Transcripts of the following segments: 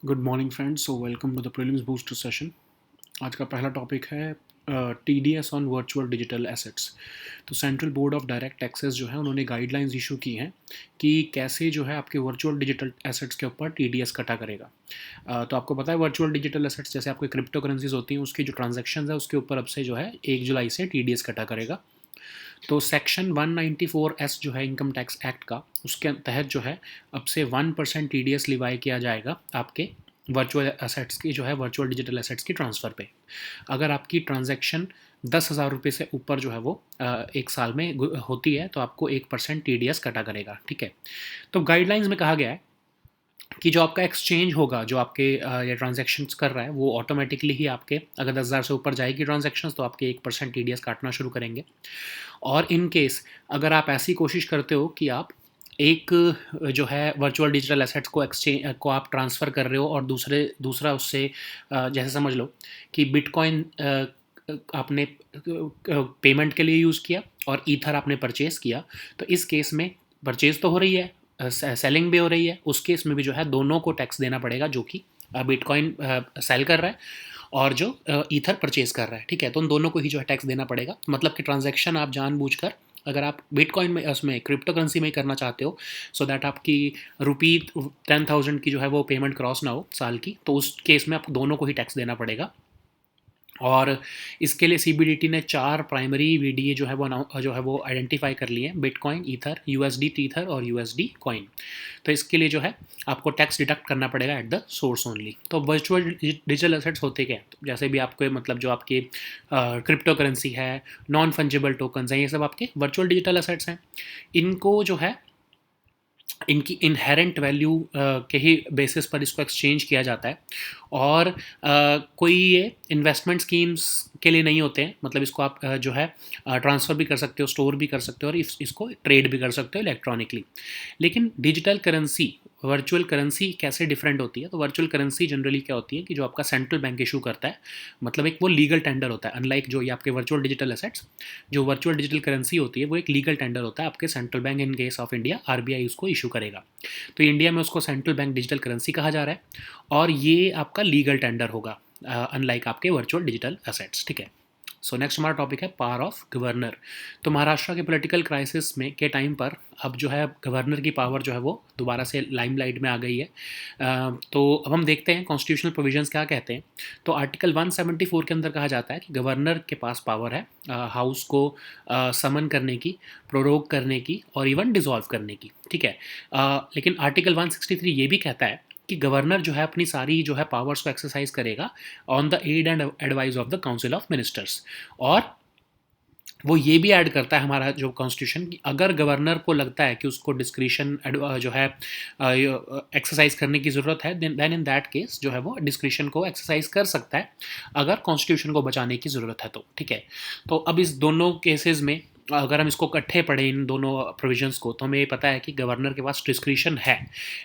Good morning friends, so welcome to the prelims booster session. आज का पहला topic है TDS on virtual digital assets. तो central board of direct taxes जो है उन्होंने गाइडलाइंस इशू की हैं कि कैसे जो है आपके वर्चुअल डिजिटल एसेट्स के ऊपर टीडीएस कटा करेगा। तो आपको पता है वर्चुअल डिजिटल एसेट्स जैसे आपके क्रिप्टो करेंसीज होती हैं उसकी जो ट्रांजेक्शन है उसके ऊपर अब से जो है 1 जुलाई से टीडीएस कटा करेगा। तो सेक्शन 194(s जो है इनकम टैक्स एक्ट का, उसके तहत जो है अब से 1% टीडीएस लिवाई किया जाएगा आपके वर्चुअल एसेट्स की जो है वर्चुअल डिजिटल एसेट्स की ट्रांसफ़र पे। अगर आपकी ट्रांजैक्शन 10,000 रुपये से ऊपर जो है वो एक साल में होती है तो आपको 1% टीडीएस कटा करेगा। ठीक है, तो गाइडलाइंस में कहा गया है कि जो आपका एक्सचेंज होगा जो आपके ये ट्रांजेक्शन्स कर रहा है वो ऑटोमेटिकली ही आपके अगर 10,000 से ऊपर जाएगी ट्रांजेक्शन्स तो आपके 1% टीडीएस काटना शुरू करेंगे। और इन केस अगर आप ऐसी कोशिश करते हो कि आप एक जो है वर्चुअल डिजिटल एसेट्स को एक्सचेंज को आप ट्रांसफ़र कर रहे हो और दूसरा उससे जैसे समझ लो कि बिटकॉइन आपने पेमेंट के लिए यूज़ किया और ईथर आपने परचेज़ किया, तो इस केस में परचेज़ तो हो रही है, सेलिंग भी हो रही है, उस केस में भी जो है दोनों को टैक्स देना पड़ेगा, जो कि बिटकॉइन सेल कर रहा है और जो ईथर परचेज कर रहा है। ठीक है, तो उन दोनों को ही जो है टैक्स देना पड़ेगा। मतलब कि ट्रांजैक्शन आप जानबूझकर अगर आप बिटकॉइन में उसमें क्रिप्टो करेंसी में करना चाहते हो सो दैट आपकी रुपी 10,000 की जो है वो पेमेंट क्रॉस ना हो साल की, तो उस केस में आपको दोनों को ही टैक्स देना पड़ेगा। और इसके लिए सीबीडीटी ने 4 प्राइमरी वीडीए जो है वो आइडेंटिफाई कर लिए हैं, बिटकॉइन, ईथर, यूएसडी टीथर और यूएसडी कॉइन। तो इसके लिए जो है आपको टैक्स डिडक्ट करना पड़ेगा एट द सोर्स ओनली। तो वर्चुअल डिजिटल एसेट्स होते क्या हैं, तो जैसे भी आपको मतलब जो आपके क्रिप्टो करेंसी है, नॉन फंजिबल टोकन्स हैं, ये सब आपके वर्चुअल डिजिटल एसेट्स हैं। इनको जो है इनकी इनहेरेंट वैल्यू के ही बेसिस पर इसको एक्सचेंज किया जाता है। और कोई ये इन्वेस्टमेंट स्कीम्स के लिए नहीं होते हैं, मतलब इसको आप जो है ट्रांसफ़र भी कर सकते हो, स्टोर भी कर सकते हो और इसको ट्रेड भी कर सकते हो इलेक्ट्रॉनिकली। लेकिन डिजिटल करेंसी वर्चुअल करेंसी कैसे डिफरेंट होती है, तो वर्चुअल करेंसी जनरली क्या होती है कि जो आपका सेंट्रल बैंक इशू करता है, मतलब एक वो लीगल टेंडर होता है। अनलाइक जो ये आपके वर्चुअल डिजिटल एसेट्स, जो वर्चुअल डिजिटल करेंसी होती है वो एक लीगल टेंडर होता है आपके central bank, in case of India RBI उसको इशू करेगा। तो इंडिया में उसको सेंट्रल बैंक डिजिटल करेंसी कहा जा रहा है और ये आपका लीगल टेंडर होगा अनलाइक आपके वर्चुअल डिजिटल एसेट्स। ठीक है, सो नेक्स्ट हमारा टॉपिक है पावर ऑफ गवर्नर। तो महाराष्ट्र के पॉलिटिकल क्राइसिस में के टाइम पर अब जो है गवर्नर की पावर जो है वो दोबारा से लाइमलाइट में आ गई है। तो अब हम देखते हैं कॉन्स्टिट्यूशनल प्रोविजंस क्या कहते हैं। तो आर्टिकल 174 के अंदर कहा जाता है कि गवर्नर के पास पावर है हाउस को समन करने की, प्रोरोग करने की और इवन डिसॉल्व करने की। ठीक है, लेकिन आर्टिकल 163 ये भी कहता है कि गवर्नर जो है अपनी सारी जो है पावर्स को एक्सरसाइज करेगा on the aid and advice of the council of ministers. और वो ये भी ऐड करता है हमारा जो कॉन्स्टिट्यूशन कि अगर गवर्नर को लगता है कि उसको डिस्क्रिशन जो है एक्सरसाइज करने की ज़रूरत है, देन इन दैट केस जो है वो डिस्क्रिशन को एक्सरसाइज कर सकता है अगर कॉन्स्टिट्यूशन को बचाने की ज़रूरत है तो। ठीक है, तो अब इस दोनों केसेस में अगर हम इसको इकट्ठे पढ़ें इन दोनों प्रोविजंस को तो हमें ये पता है कि गवर्नर के पास डिस्क्रिशन है।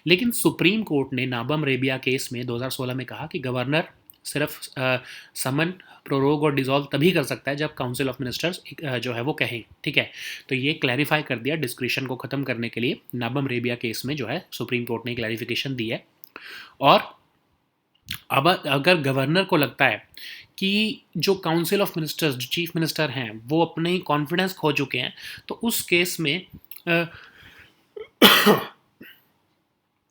लेकिन सुप्रीम कोर्ट ने नाबम रेबिया केस में 2016 में कहा कि गवर्नर सिर्फ समन, प्रोरोग और डिसॉल्व तभी कर सकता है जब काउंसिल ऑफ मिनिस्टर्स जो है वो कहें। ठीक है, तो ये क्लैरिफाई कर दिया डिस्क्रिशन को ख़त्म करने के लिए नाबम रेबिया केस में जो है सुप्रीम कोर्ट ने क्लैरिफिकेशन दी है। और अब अगर गवर्नर को लगता है कि जो काउंसिल ऑफ मिनिस्टर्स जो चीफ मिनिस्टर हैं वो अपने कॉन्फिडेंस खो चुके हैं, तो उस केस में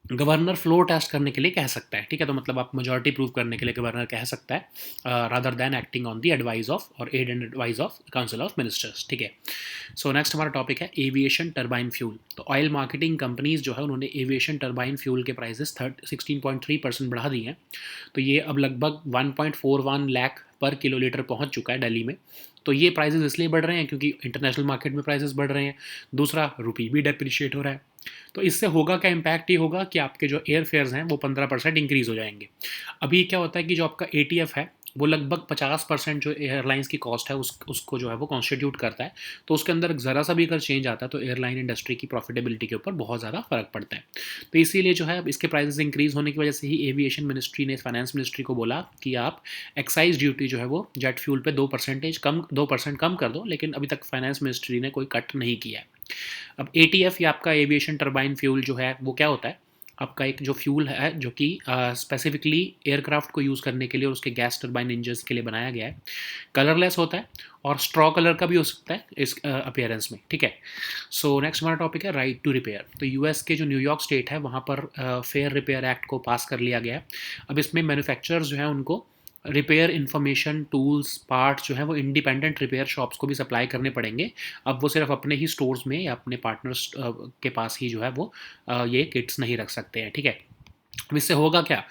गवर्नर फ्लोर टेस्ट करने के लिए कह सकता है। ठीक है, तो मतलब आप मेजॉरिटी प्रूव करने के लिए गवर्नर कह सकता है rather than acting on the advice of और aid and advice of council of ministers. ठीक है, सो नेक्स्ट हमारा टॉपिक है एविएशन टर्बाइन फ्यूल। तो ऑयल मार्केटिंग कंपनीज जो है उन्होंने एविएशन टर्बाइन फ्यूल के प्राइसेस 16.3% बढ़ा दिए हैं। तो ये अब लगभग 1.41 लाख पर किलोलीटर पहुंच चुका है दिल्ली में। तो ये प्राइसेस इसलिए बढ़ रहे हैं क्योंकि इंटरनेशनल मार्केट में प्राइसेस बढ़ रहे हैं, दूसरा रुपी भी डेप्रिशिएट हो रहा है। तो इससे होगा क्या, इम्पैक्ट ये होगा कि आपके जो एयर फेयर्स हैं वो 15% इंक्रीज़ हो जाएंगे। अभी क्या होता है कि जो आपका एटीएफ है वो लगभग 50% जो एयरलाइंस की कॉस्ट है उसको जो है वो कॉन्स्टिट्यूट करता है। तो उसके अंदर ज़रा सा भी अगर चेंज आता है तो एयरलाइन इंडस्ट्री की प्रॉफिटेबिलिटी के ऊपर बहुत ज़्यादा फ़र्क पड़ता है। तो इसीलिए जो है इसके प्राइसेस इंक्रीज़ होने की वजह से ही एविएशन मिनिस्ट्री ने फाइनेंस मिनिस्ट्री को बोला कि आप एक्साइज ड्यूटी जो है वो जेट फ्यूल पे 2% कम कर दो, लेकिन अभी तक फाइनेंस मिनिस्ट्री ने कोई कट नहीं किया है। अब एटीएफ या आपका एविएशन टर्बाइन फ्यूल जो है वो क्या होता है, आपका एक जो फ्यूल है जो कि स्पेसिफिकली एयरक्राफ्ट को यूज़ करने के लिए और उसके गैस टर्बाइन इंजन्स के लिए बनाया गया है, कलरलेस होता है और स्ट्रॉ कलर का भी हो सकता है इस अपीयरेंस में, ठीक है। सो नेक्स्ट हमारा टॉपिक है राइट टू रिपेयर। तो यूएस के जो न्यूयॉर्क स्टेट है वहाँ पर फेयर रिपेयर एक्ट को पास कर लिया गया है। अब इसमें मैन्युफैक्चरर्स जो है उनको रिपेयर इन्फॉर्मेशन, टूल्स, पार्ट्स जो है वो इंडिपेंडेंट रिपेयर शॉप्स को भी सप्लाई करने पड़ेंगे। अब वो सिर्फ अपने ही स्टोर्स में या अपने पार्टनर्स के पास ही जो है वो ये किट्स नहीं रख सकते हैं, ठीक है। अब इससे होगा क्या,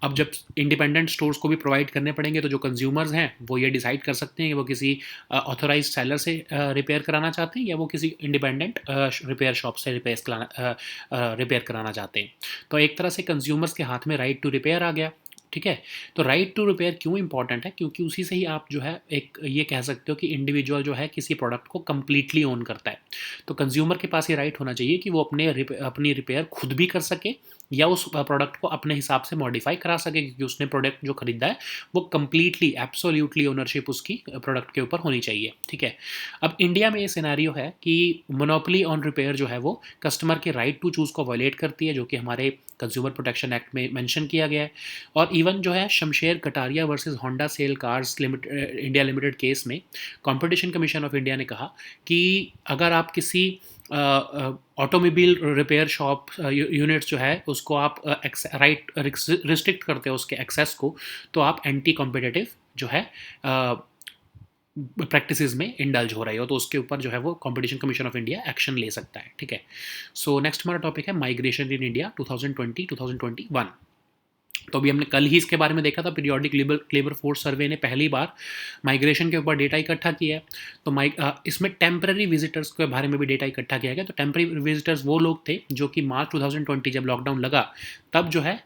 अब जब इंडिपेंडेंट स्टोर्स को भी प्रोवाइड करने पड़ेंगे तो जो कंज्यूमर्स हैं वो ये डिसाइड कर सकते हैं कि वो किसी ऑथोराइज सेलर से रिपेयर कराना चाहते हैं या वो किसी इंडिपेंडेंट रिपेयर शॉप से रिपेयर कराना चाहते हैं। तो एक तरह से कंज्यूमर्स के हाथ में राइट टू रिपेयर आ गया, ठीक है। तो राइट टू रिपेयर क्यों इंपॉर्टेंट है, क्योंकि उसी से ही आप जो है एक ये कह सकते हो कि इंडिविजुअल जो है किसी प्रोडक्ट को कंप्लीटली ओन करता है। तो कंज्यूमर के पास ये राइट होना चाहिए कि वो अपनी रिपेयर खुद भी कर सके या उस प्रोडक्ट को अपने हिसाब से मॉडिफाई करा सके, क्योंकि उसने प्रोडक्ट जो खरीदा है वो कंप्लीटली एब्सोल्युटली ओनरशिप उसकी प्रोडक्ट के ऊपर होनी चाहिए, ठीक है। अब इंडिया में ये सिनेरियो है कि मोनोपोली ऑन रिपेयर जो है वो कस्टमर के राइट टू चूज़ को वायलेट करती है, जो कि हमारे कंज्यूमर प्रोटेक्शन एक्ट में मेंशन किया गया है। और इवन जो है Shamsher Kataria versus Honda Siel cars limited India limited case में कंपटीशन कमीशन ऑफ इंडिया ने कहा कि अगर आप किसी ऑटोमोबाइल रिपेयर शॉप यूनिट्स जो है उसको आप राइट रिस्ट्रिक्ट करते हो उसके एक्सेस को, तो आप एंटी कॉम्पिटिटिव जो है प्रैक्टिसेस में इंडल्ज हो रहे हो, तो उसके ऊपर जो है वो competition commission of India action ले सकता है, ठीक है। सो नेक्स्ट हमारा टॉपिक है माइग्रेशन इन इंडिया 2020-2021। तो अभी हमने कल ही इसके बारे में देखा था, पीरियोडिक लेबर फोर्स सर्वे ने पहली बार माइग्रेशन के ऊपर डेटा इकट्ठा किया है। तो इसमें टेम्पररी विजिटर्स के बारे में भी डेटा इकट्ठा किया गया। तो टेम्पररी विजिटर्स वो लोग थे जो कि मार्च 2020 जब लॉकडाउन लगा तब जो है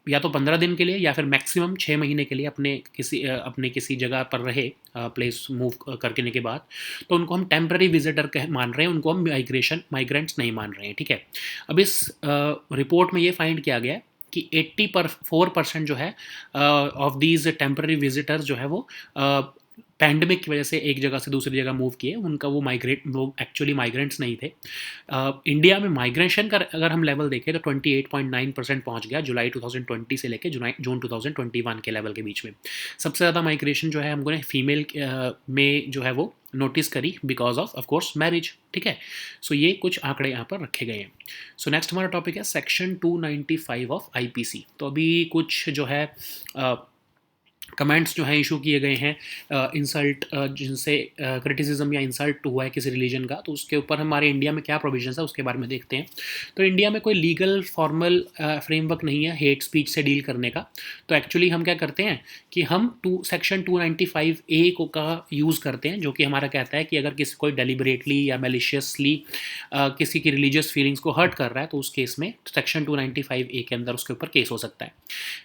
या तो 15 दिन के लिए या फिर मैक्सिमम 6 महीने के लिए अपने किसी जगह पर रहे प्लेस मूव करने के बाद, तो उनको हम टेम्पररी विजिटर मान रहे हैं, उनको हम माइग्रेंट्स नहीं मान रहे हैं, ठीक है। अब इस रिपोर्ट में ये फाइंड किया गया कि 84% जो है ऑफ दीज टेम्पररी विजिटर्स जो है वो पैंडमिक की वजह से एक जगह से दूसरी जगह मूव किए, उनका वो एक्चुअली माइग्रेंट्स नहीं थे। इंडिया में माइग्रेशन का अगर हम लेवल देखें तो 28.9% पहुंच गया जुलाई 2020 से लेकर जून 2021 के लेवल के बीच में। सबसे ज़्यादा माइग्रेशन जो है हमको फीमेल में जो है वो नोटिस करी बिकॉज ऑफ कोर्स मैरिज, ठीक है। सो ये कुछ आंकड़े यहाँ पर रखे गए हैं। सो नेक्स्ट हमारा टॉपिक है सेक्शन 295 ऑफ आईपीसी। तो अभी कुछ जो है कमेंट्स जो हैं इशू किए गए हैं इंसल्ट जिनसे क्रिटिसिज्म या इंसल्ट हुआ है किसी रिलीजन का, तो उसके ऊपर हमारे इंडिया में क्या प्रोविजंस है उसके बारे में देखते हैं। तो इंडिया में कोई लीगल फॉर्मल फ्रेमवर्क नहीं है हेट स्पीच से डील करने का। तो एक्चुअली हम क्या करते हैं कि हम सेक्शन 295A को का यूज़ करते हैं, जो कि हमारा कहता है कि अगर किसी कोई डेलिबरेटली या मेलिशियसली किसी की रिलीजियस फीलिंग्स को हर्ट कर रहा है तो उस केस में सेक्शन 295A के अंदर उसके ऊपर केस हो सकता है।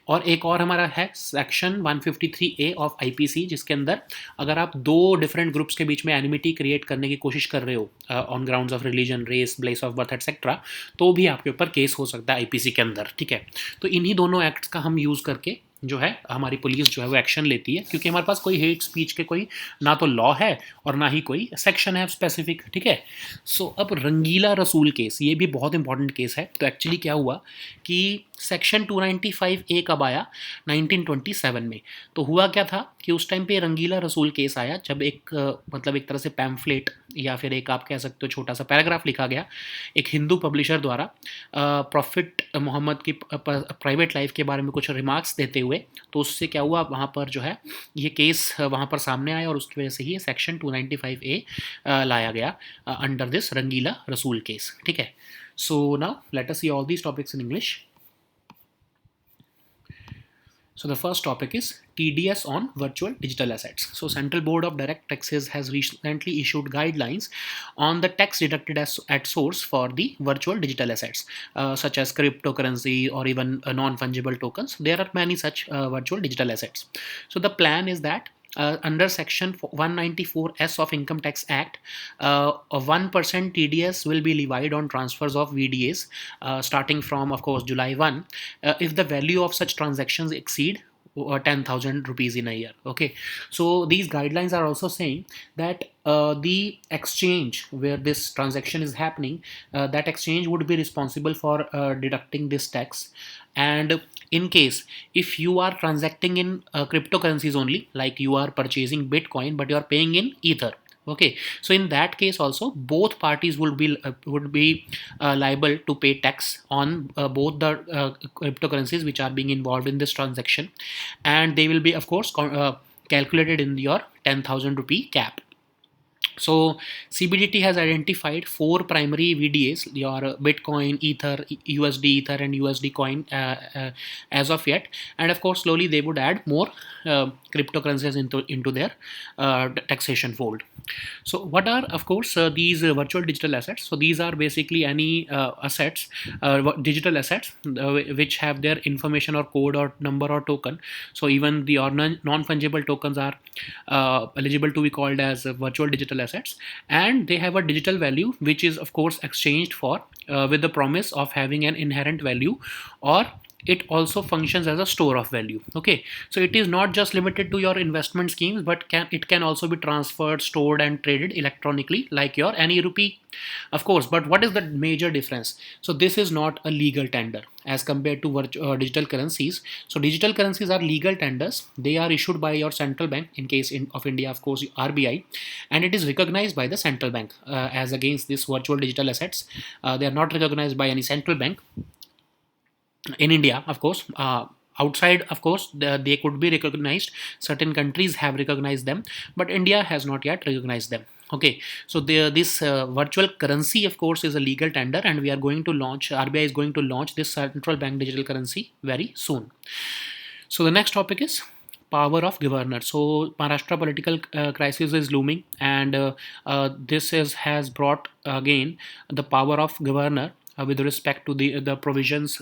और एक और हमारा है सेक्शन 153A ऑफ आईपीसी, जिसके अंदर अगर आप दो डिफरेंट ग्रुप्स के बीच में एनिमिटी क्रिएट करने की कोशिश कर रहे हो on grounds of religion, race, place of birth etcetera, तो भी आपके ऊपर केस हो सकता है आईपीसी के अंदर, ठीक है। तो इन्हीं दोनों एक्ट्स का हम यूज़ करके जो है हमारी पुलिस जो है वो एक्शन लेती है, क्योंकि हमारे पास कोई हेट स्पीच के कोई ना तो लॉ है और ना ही कोई सेक्शन है स्पेसिफिक, ठीक है। सो अब रंगीला रसूल केस, ये भी बहुत इंपॉर्टेंट केस है। तो एक्चुअली क्या हुआ कि सेक्शन 295A कब आया, 1927 में। तो हुआ क्या था कि उस टाइम पे रंगीला रसूल केस आया जब मतलब एक तरह से पैम्फलेट या फिर एक आप कह सकते हो छोटा सा पैराग्राफ लिखा गया एक हिंदू पब्लिशर द्वारा प्रॉफिट मोहम्मद की प्राइवेट लाइफ के बारे में कुछ रिमार्क्स देते हुए। तो उससे क्या हुआ, वहाँ पर जो है ये केस वहाँ पर सामने आया और उसकी वजह से ही सेक्शन 295A लाया गया अंडर दिस रंगीला रसूल केस, ठीक है। So now let us see all these topics in English. So the first topic is TDS on virtual digital assets. So Central Board of Direct Taxes has recently issued guidelines on the tax deducted at source for the virtual digital assets, such as cryptocurrency or even non-fungible tokens. There are many such virtual digital assets. So the plan is that under section 194S of Income Tax Act, a 1% TDS will be levied on transfers of VDAs starting from, of course, July 1 if the value of such transactions exceed 10,000 rupees in a year. Okay, so these guidelines are also saying that the exchange where this transaction is happening, that exchange would be responsible for deducting this tax. And in case if you are transacting in cryptocurrencies only, like you are purchasing Bitcoin but you are paying in Ether. Okay, so in that case also both parties would be liable to pay tax on both the cryptocurrencies which are being involved in this transaction, and they will be of course calculated in your 10,000 rupee cap. So CBDT has identified four primary VDAs: your Bitcoin, Ether, USD Ether, and USD Coin as of yet. And of course, slowly they would add more cryptocurrencies into their taxation fold. So what are of course these virtual digital assets? So these are basically any assets, digital assets which have their information or code or number or token. So even the non-fungible tokens are eligible to be called as virtual digital assets, and they have a digital value which is of course exchanged for with the promise of having an inherent value, or it also functions as a store of value. Okay, so it is not just limited to your investment schemes, but it can also be transferred, stored, and traded electronically like your any rupee, of course. But what is the major difference? So this is not a legal tender as compared to digital currencies. So digital currencies are legal tenders. They are issued by your central bank, in case of India, of course, RBI, and it is recognized by the central bank as against this virtual digital assets. They are not recognized by any central bank in India, of course. Outside, of course, they could be recognized. Certain countries have recognized them, but India has not yet recognized them. Okay, so this virtual currency, of course, is a legal tender, and we are going to launch. RBI is going to launch this central bank digital currency very soon. So the next topic is power of governor. So Maharashtra political crisis is looming, and this has brought again the power of governor with respect to the provisions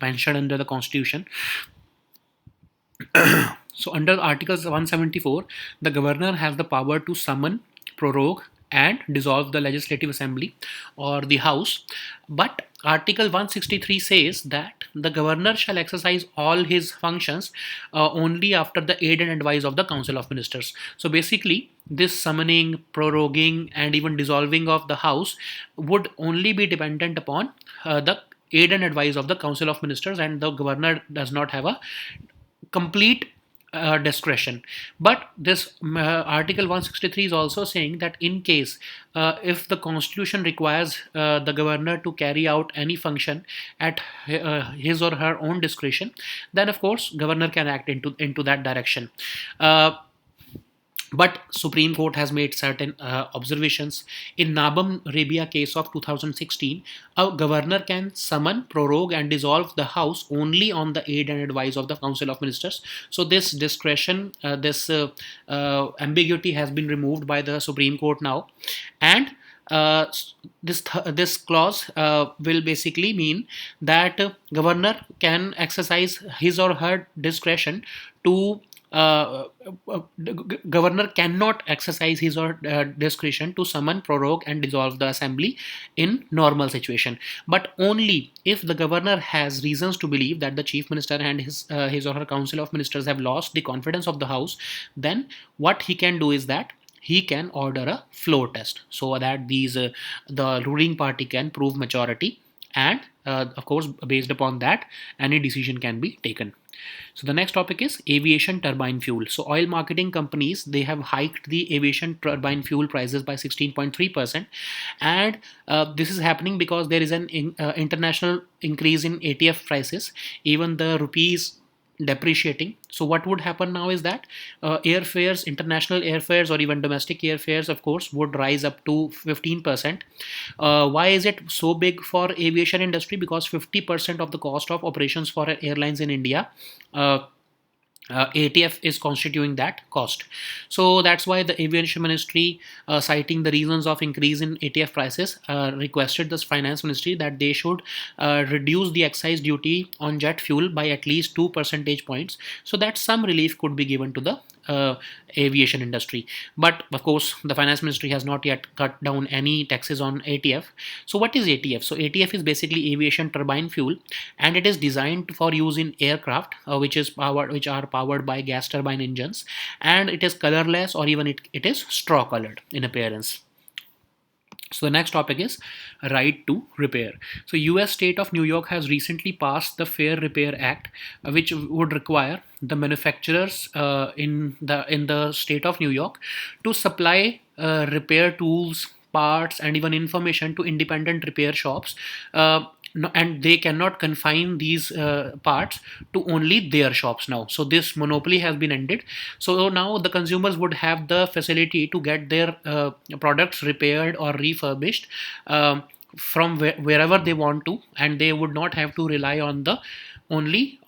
mentioned under the constitution. So under Articles 174, the governor has the power to summon, prorogue, and dissolve the legislative assembly or the house. But Article 163 says that the governor shall exercise all his functions only after the aid and advice of the Council of Ministers. So basically, this summoning, proroguing, and even dissolving of the house would only be dependent upon the aid and advice of the Council of Ministers, and the governor does not have a complete discretion. But this Article 163 is also saying that in case if the constitution requires the governor to carry out any function at his or her own discretion, then of course governor can act into that direction. But Supreme Court has made certain observations. In Nabam Rabia case of 2016, a governor can summon, prorogue, and dissolve the House only on the aid and advice of the Council of Ministers. So this discretion, this ambiguity has been removed by the Supreme Court now, and this clause will basically mean that governor can exercise his or her discretion to governor cannot exercise his or discretion to summon, prorogue, and dissolve the assembly in normal situation, but only if the governor has reasons to believe that the chief minister and his or her council of ministers have lost the confidence of the house. Then what he can do is that he can order a floor test so that the ruling party can prove majority, and of course based upon that any decision can be taken. So the next topic is aviation turbine fuel. So oil marketing companies, they have hiked the aviation turbine fuel prices by 16.3%, and this is happening because there is an international increase in ATF prices. Even the rupees depreciating. So what would happen now is that airfares, international airfares, or even domestic airfares, of course, would rise up to 15%. Why is it so big for aviation industry? Because 50% of the cost of operations for airlines in India, ATF is constituting that cost. So that's why the aviation ministry, citing the reasons of increase in ATF prices, requested this finance ministry that they should reduce the excise duty on jet fuel by at least 2 percentage points, so that some relief could be given to the aviation industry. But of course, the finance ministry has not yet cut down any taxes on ATF. So what is ATF? So ATF is basically aviation turbine fuel, and it is designed for use in aircraft, which are powered by gas turbine engines, and it is colorless, or even it is straw colored in appearance. So the next topic is right to repair. So US state of New York has recently passed the Fair Repair Act, which would require the manufacturers in the state of New York to supply repair tools, parts, and even information to independent repair shops. And they cannot confine these parts to only their shops now. So this monopoly has been ended. So now the consumers would have the facility to get their products repaired or refurbished from wherever they want to, and they would not have to rely on only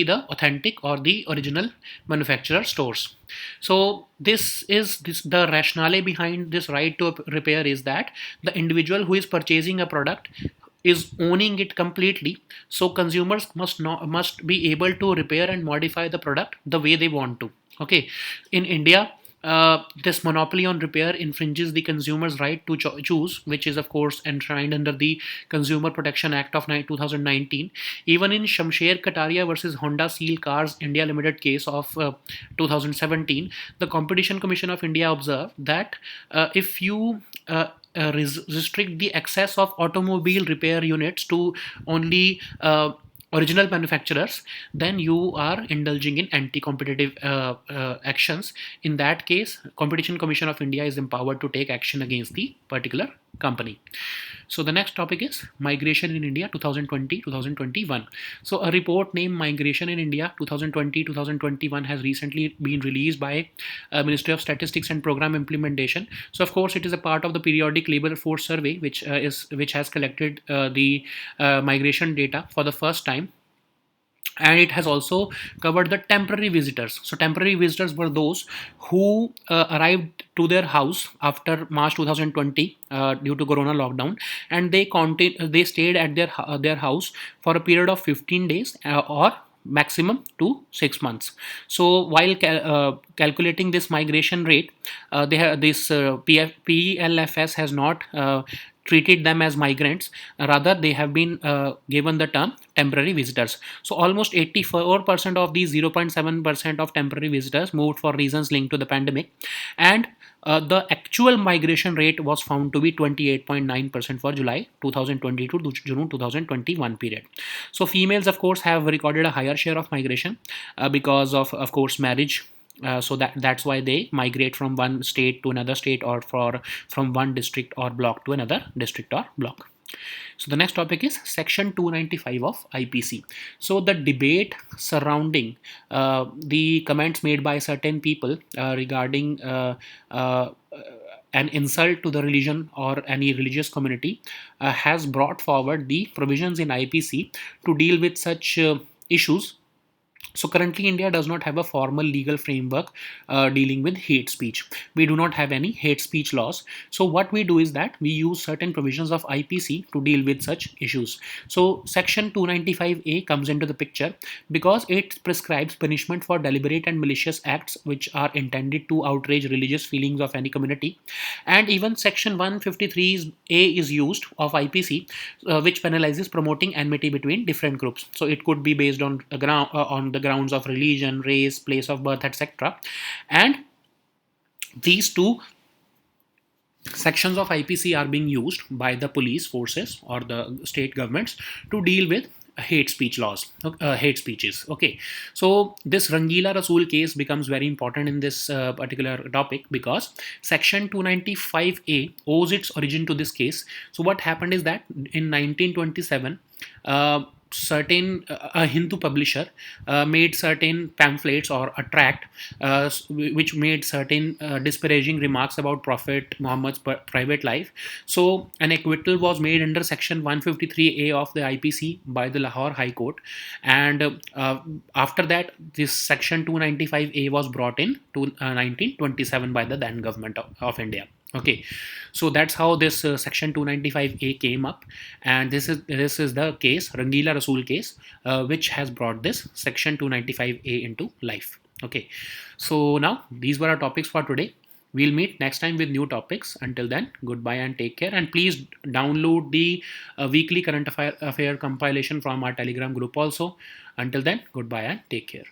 the authentic or the original manufacturer stores. So the rationale behind this right to repair is that the individual who is purchasing a product is owning it completely. So consumers must be able to repair and modify the product the way they want to. Okay, in India, this monopoly on repair infringes the consumer's right to choose, which is of course enshrined under the Consumer Protection Act of 2019. Even in Shamsher Kataria versus Honda Seal Cars India Limited case of 2017, the Competition Commission of India observed that if you restrict the access of automobile repair units to only original manufacturers, then you are indulging in anti-competitive actions. In that case, Competition Commission of India is empowered to take action against the particular company. So the next topic is migration in India 2020-2021. So a report named Migration in India 2020-2021 has recently been released by Ministry of Statistics and Program Implementation. So of course it is a part of the periodic labor force survey, which has collected the migration data for the first time. And it has also covered the temporary visitors. So temporary visitors were those who arrived to their house after March 2020 due to Corona lockdown, and they stayed at their house for a period of 15 days or maximum to 6 months. So while calculating this migration rate, PLFS has not treated them as migrants. Rather, they have been given the term temporary visitors. So almost 84% of these 0.7% of temporary visitors moved for reasons linked to the pandemic, and the actual migration rate was found to be 28.9% for July 2022 to June 2021 period. So females, of course, have recorded a higher share of migration because of course, marriage. So that's why they migrate from one state to another state, or from one district or block to another district or block. So the next topic is Section 295 of IPC. So the debate surrounding the comments made by certain people regarding an insult to the religion or any religious community has brought forward the provisions in IPC to deal with such issues. So currently India does not have a formal legal framework dealing with hate speech. We do not have any hate speech laws. So what we do is that we use certain provisions of IPC to deal with such issues. So Section 295A comes into the picture because it prescribes punishment for deliberate and malicious acts which are intended to outrage religious feelings of any community. And even Section 153A is used of IPC, which penalizes promoting enmity between different groups. So it could be based on the grounds of religion, race, place of birth, etc. And these two sections of IPC are being used by the police forces or the state governments to deal with hate speech laws, hate speeches. Okay, so this Rangila Rasool case becomes very important in this particular topic because Section 295A owes its origin to this case. So what happened is that in 1927, a Hindu publisher made certain pamphlets or a tract which made certain disparaging remarks about Prophet Muhammad's private life. So an acquittal was made under Section 153A of the IPC by the Lahore High Court, and after that this Section 295A was brought in to 1927 by the then government of India. Okay, so that's how this Section 295A came up, and this is the case, Rangila Rasool case, which has brought this Section 295A into life. Okay, so now these were our topics for today. We'll meet next time with new topics. Until then, goodbye and take care. And please download the weekly current affair compilation from our Telegram group also. Until then, goodbye and take care.